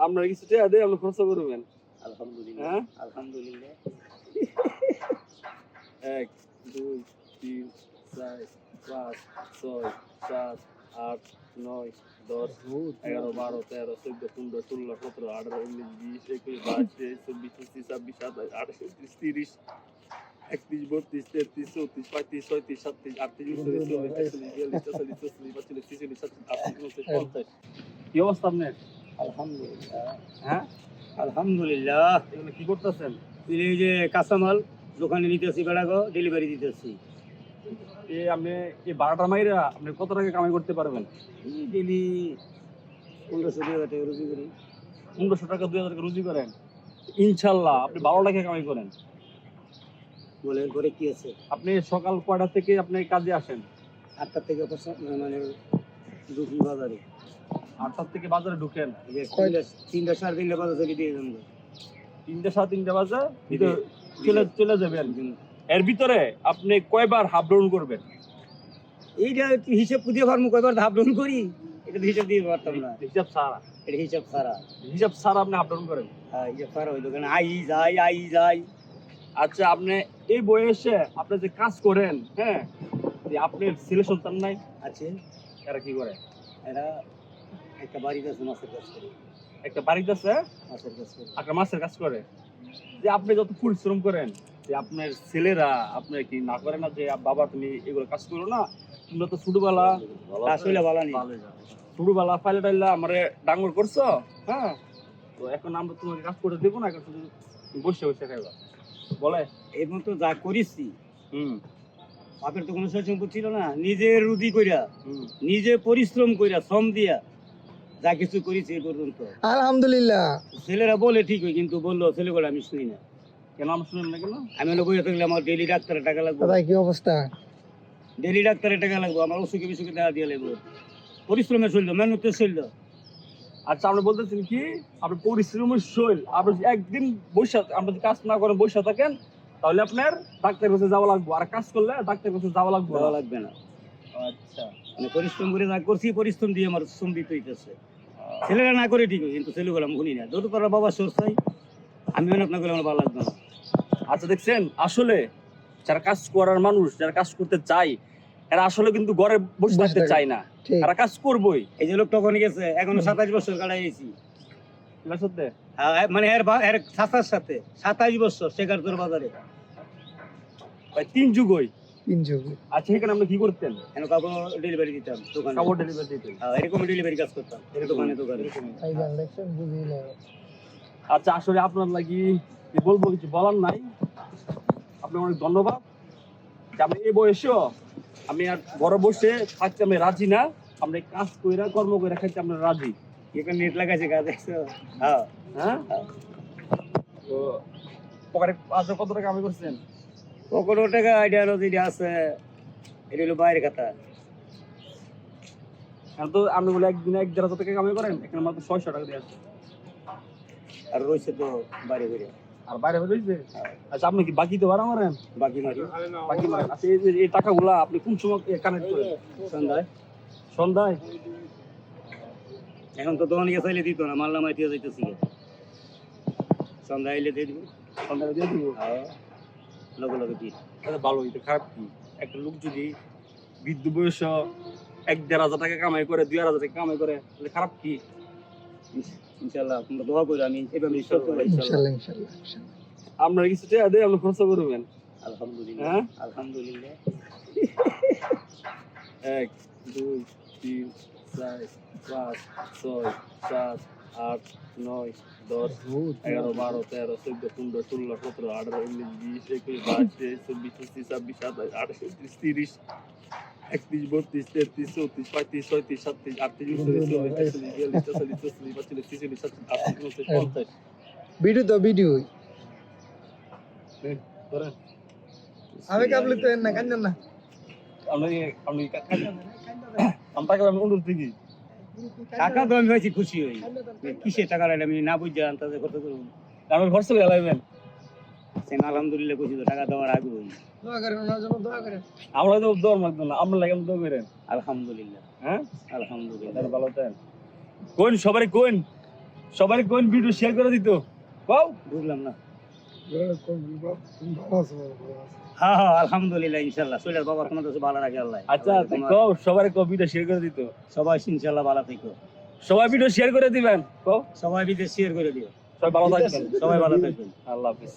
আপনার কিছু টাকা দিয়ে আপনি খরচ করবেন। আলহামদুলিল্লাহ হ্যাঁ আলহামদুলিল্লাহ। 1 2 3 4 5 6 7 8 9 10 11 12 13 14 15 16 17 18 19 20 21 22 23 24 25 26 27 28 29 30 31 32 33 34 35 36 37 38 39 40 41 42 43 44 45 46 47 48 49 50। কি অবস্থা আপনার? আলহামদুলিল্লাহ হ্যাঁ আলহামদুলিল্লাহ। এগুলো কি করতেছেন? এই যে কাঁচামাল দোকানে নিতেছি, বেড়াগো ডেলিভারি দিতেছি। আপনি এই 12টা মাইরা আপনি কত টাকা কামাই করতে পারবেন? ডেলি 1500 টাকা রুজি করি। 1500 টাকা 2000 টাকা রুজি করেন ইনশাল্লাহ আপনি 12 টাকা কামাই করেন। বলেন করে কি আছে? আপনি সকাল কয়টা থেকে আপনি কাজে আসেন? 8টা থেকে মানে ঢুকি বাজারে। 8টার থেকে বাজারে ঢুকেন, 3টা 3:30 বাজে চলে দিয়ে যাবো। 3টা 3:30 বাজে চলে যাবেন। এর ভিতরে আপনি কয়বার হাফ ডাউন করবেন? এইটা হিসাব দিয়ে পারবো কয়বার হাফ ডাউন করি, এটা হিসাব দিয়ে পারতাম না। হিসাব ছাড়া? এটা হিসাব ছাড়া। হিসাব ছাড়া আপনি হাফ ডাউন করেন? হ্যাঁ হিসাব ছাড়া ওই দোকানে আই যাই। আচ্ছা আপনি এই বয়সে আপনি যে কাজ করেন, হ্যাঁ, যে আপনার ছেলে সন্তান নাই? আছে। এরা কি করে? এরা একটা বাড়িতে আছে, মাছের কাজ করে। একটা বাড়িতে আছে মাছের কাজ করে। একটা মাছের কাজ করে। যে আপনি যত পরিশ্রম করেন, যে আপনার ছেলেরা আপনার কি না করে না যে বাবা তুমি এগুলো কাজ করো না, তোমরা তো ছোটবেলা আসলে ভালো নেই, ছোটবেলা ফাইলে টাইলা আমারে ডাঙর করছো, হ্যাঁ, তো এখন আমরা তোমাকে কাজ করতে দেবো না, এখন শুধু বসে বসে খাইবা বলে। এর মতো যা করেছি, হুম বাপের তো কোনো সয় সম্পদ ছিল না, নিজে রুদি কইরা হুম নিজে পরিশ্রম কইরা শ্রম দিয়া যা কিছু করেছি এ পর্যন্ত। আলহামদুলিল্লাহ। ছেলেরা বলে ঠিক হয়, কিন্তু বললো ছেলেগুলো আমি শুনি না। কেন আমরা শুনেন না কেন? আমি হলো বইয়া থাকলে আমার ডেলি ডাক্তারের টাকা লাগবে, দাদা কি অবস্থা? ডেলি ডাক্তারের টাকা লাগবে, আমার অসুখে বিসুখে টাকা দিয়ে লাগবে। পরিশ্রমের শৈল, মেহনতের শৈল। আচ্ছা আপনি বলতেছেন কি আপনি পরিশ্রমের শৈল, আপনি যদি একদিন বসে আপনি যদি কাজ না করেন বসে থাকেন, তাহলে আপনার ডাক্তারের কাছে যাওয়া লাগবে, আর কাজ করলে ডাক্তারের কাছে যাওয়া লাগবে দেওয়া লাগবে না। আচ্ছা মানে পরিশ্রম করে যা করছি, পরিশ্রম দিয়ে আমার শ্রম দিতে হইতেছে। ছেলেরা না করে ঠিক হয়, কিন্তু ছেলেগুলো আমি শুনি না। যত তারা বাবা সোর চাই, আমি মেহনত না করলে আমার ভালো লাগবে না। আচ্ছা দেখছেন, আসলে যারা কাজ করার মানুষ, যারা কাজ করতে চায়, এরা আসলে কিন্তু ঘরে বসে থাকতে চায় না, ঠিক। এরা কাজ করবই। এই যে লোকটা ওখানে গেছে, এখনো 27 বছর কাটাইছি। মানে এর চাচার সাথে 27 বছর শেখারচর বাজারে। ভাই 3 যুগই। 3 যুগ। আচ্ছা এখানে আমরা কি করতেন? কেন কাপড় ডেলিভারি দিতাম দোকানে, কাপড় ডেলিভারি দিতেন? এরকম ডেলিভারি কাজ করতাম দোকানে। এই গান দেখছেন বুঝিলে। আচ্ছা আসলে আপনার লাগি কি বলবো, কিছু বলার নাই। আপনার অনেক ধন্যবাদ যে আপনি এই বয়সেও আমি আর ঘরে বসে থাকতে আমি রাজি না, আপনি কাজ কইরা কর্ম করে খাইতে আমরা রাজি। এখানে নেট লাগাইছে কাজ দেখছো? হ্যাঁ হ্যাঁ তো পকেটে আজ কত টাকা কামাই করছেন? পকেট টাকা আইডিয়া যেটা আছে, এটা হলো বাইরে খাতা। এখন তো আপনি বলে একদিনে 1,500 টাকা কামাই করেন, এখানে মাত্র 600 টাকা দিয়ে আসছে। আর রয়েছে তো বাইরে বেরে। আর বাইরে বেরোইছে? আচ্ছা আপনি কি বাকি তো ভাড়া মারেন? বাকি মারি, বাকি মারেন। আচ্ছা এই টাকাগুলা আপনি কোন সময় কানেক্ট করেন? সন্ধ্যায়। সন্ধ্যায়? এখন তো দোকানে গিয়ে চাইলে দিত না, মাল্লা মাই দিয়ে যাইতেছি। সন্ধ্যা আইলে দিয়ে দিব। সন্ধ্যায় দিয়ে দিব? লগে লগে দিই। আচ্ছা ভালো, এটা খারাপ কি? একটা লোক যদি বৃদ্ধ বয়স 1,500 টাকা কামাই করে, 2,000 টাকা কামাই করে, তাহলে খারাপ কি? ইনশাআল্লাহ তোমরা দোয়া করো, আমি এভাবে বিশ্বাস করি। ইনশাআল্লাহ ইনশাআল্লাহ। আপনার কিছু টাকা দিয়ে আপনি খরচ করবেন। আলহামদুলিল্লাহ হ্যাঁ আলহামদুলিল্লাহ। 1 2 3 4 5 6 7 8 9 10 11 12 13 14 15 16 17 18 19 20 21 22 23 24 25 26 27 28 29 30 31 32 33 34 35 36 37 38 39 40 41 42 43 44 45 46 47 ভিডিও তো ভিডিও। ধরেন আমি কাবলে তো না কান্দন না। আমি টাকা আমি অনুরোধ দিই। টাকা তো আমি হয়েছি খুশি হই, কিসে টাকা লাগে আমি না বুঝে আন্তাজে কত করব। আমার ঘর চলে গেলাম। সেন আলহামদুলিল্লাহ খুশি তো, টাকা দেওয়ার আগে হই। দোয়া করেন ওনার জন্য, দোয়া করেন। আমরা তো দোয়ার মাগবো না, আমরা লাগে দোয়া করেন। আলহামদুলিল্লাহ হ্যাঁ আলহামদুলিল্লাহ। ভালো তেন কোন সবারই কোন সবাই কোন ভিডিও শেয়ার করে দিত কও বুঝলাম না তুমি ভালো আছো ভালো আছো। হ্যাঁ হ্যাঁ আলহামদুলিল্লাহ ইনশাল্লাহ চলে বাবা তোমার কাছে ভালো রাখে আল্লাহ আচ্ছা তোমার- কও সবাই কও ভিডিও শেয়ার করে দিত সবাই ইনশাল্লাহ ভালো থেকো সবাই ভিডিও শেয়ার করে দিবেন কও সবাই বিদেশ শেয়ার করে দিও সবাই ভালো থাকবেন সবাই ভালো থাকবেন আল্লাহ হাফেজ